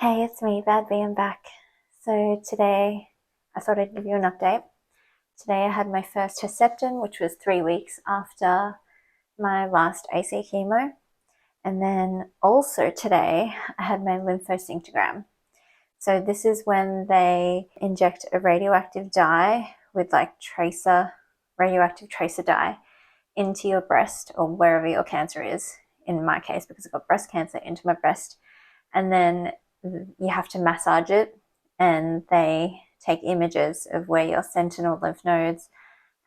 Hey, it's me, Bad B. I'm back. So today, I thought I'd give you an update. Today I had my first Herceptin, which was 3 weeks after my last AC chemo. And then also today, I had my Lymphoscintigram. So this is when they inject a radioactive dye with like radioactive tracer dye into your breast or wherever your cancer is. In my case, because I got breast cancer, into my breast. And then you have to massage it, and they take images of where your sentinel lymph nodes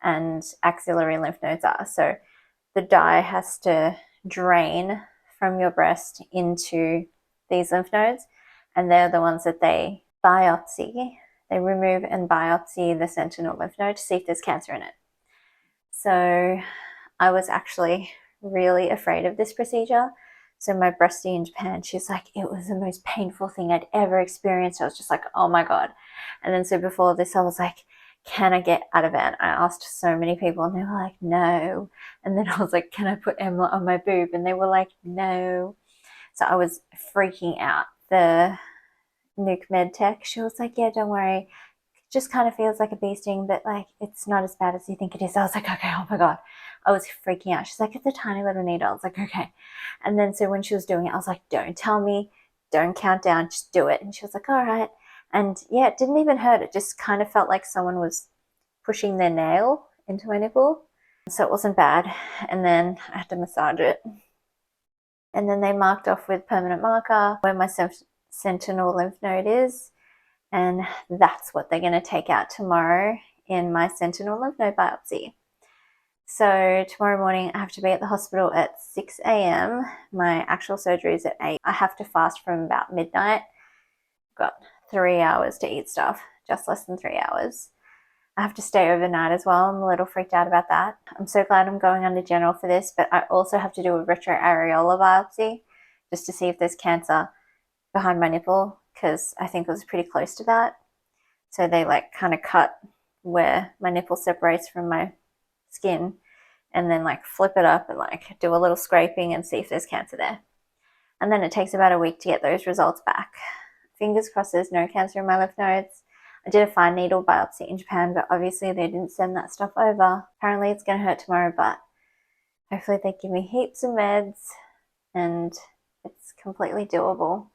and axillary lymph nodes are. So the dye has to drain from your breast into these lymph nodes, and they're the ones that they biopsy. They remove and biopsy the sentinel lymph node to see if there's cancer in it. So I was actually really afraid of this procedure. So my bestie in Japan, she's like, it was the most painful thing I'd ever experienced. I was just like, oh my God. And then so before this, I was like, can I get Ativan? I asked so many people and they were like, no. And then I was like, can I put Emla on my boob? And they were like, no. So I was freaking out. The nuke med tech, she was like, yeah, don't worry. It just kind of feels like a bee sting, but like it's not as bad as you think it is. I was like, okay, oh my God. I was freaking out. She's like, it's a tiny little needle. I was like, okay. And then so when she was doing it, I was like, don't tell me, don't count down, just do it. And she was like, all right. And yeah, it didn't even hurt. It just kind of felt like someone was pushing their nail into my nipple. So it wasn't bad. And then I had to massage it. And then they marked off with permanent marker where my sentinel lymph node is. And that's what they're going to take out tomorrow in my sentinel lymph node biopsy. So tomorrow morning I have to be at the hospital at 6 a.m. My actual surgery is at 8. I have to fast from about midnight. I've got 3 hours to eat stuff, just less than 3 hours. I have to stay overnight as well. I'm a little freaked out about that. I'm so glad I'm going under general for this, but I also have to do a retroareolar biopsy just to see if there's cancer behind my nipple, because I think it was pretty close to that. So they like kind of cut where my nipple separates from my skin and then like flip it up and like do a little scraping and see if there's cancer there. And then it takes about a week to get those results back. Fingers crossed there's no cancer in my lymph nodes. I did a fine needle biopsy in Japan, but obviously they didn't send that stuff over. Apparently it's going to hurt tomorrow, but hopefully they give me heaps of meds and it's completely doable.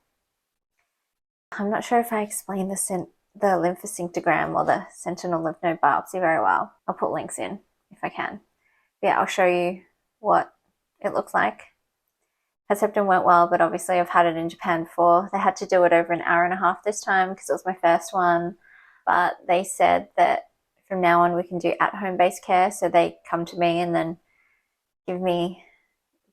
I'm not sure if I explained the Lymphoscintigram or the sentinel lymph node biopsy very well. I'll put links in if I can. But yeah, I'll show you what it looks like. Herceptin went well, but obviously I've had it in Japan before. They had to do it over an hour and a half this time because it was my first one. But they said that from now on we can do at-home based care. So they come to me and then give me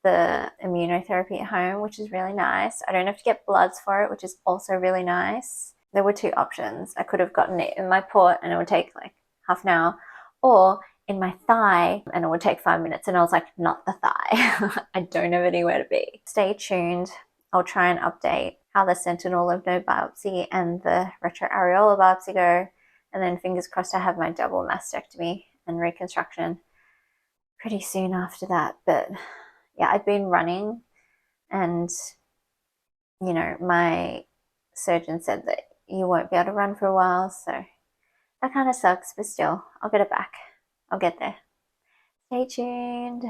the immunotherapy at home, which is really nice. I don't have to get bloods for it, which is also really nice. There were two options. I could have gotten it in my port and it would take like half an hour, or in my thigh and it would take 5 minutes. And I was like, not the thigh. I don't have anywhere to be. Stay tuned. I'll try and update how the sentinel lymph node biopsy and the retroareolar biopsy go. And then fingers crossed I have my double mastectomy and reconstruction pretty soon after that. But yeah, I've been running and, you know, my surgeon said that you won't be able to run for a while. So that kind of sucks, but still, I'll get it back. I'll get there. Stay tuned.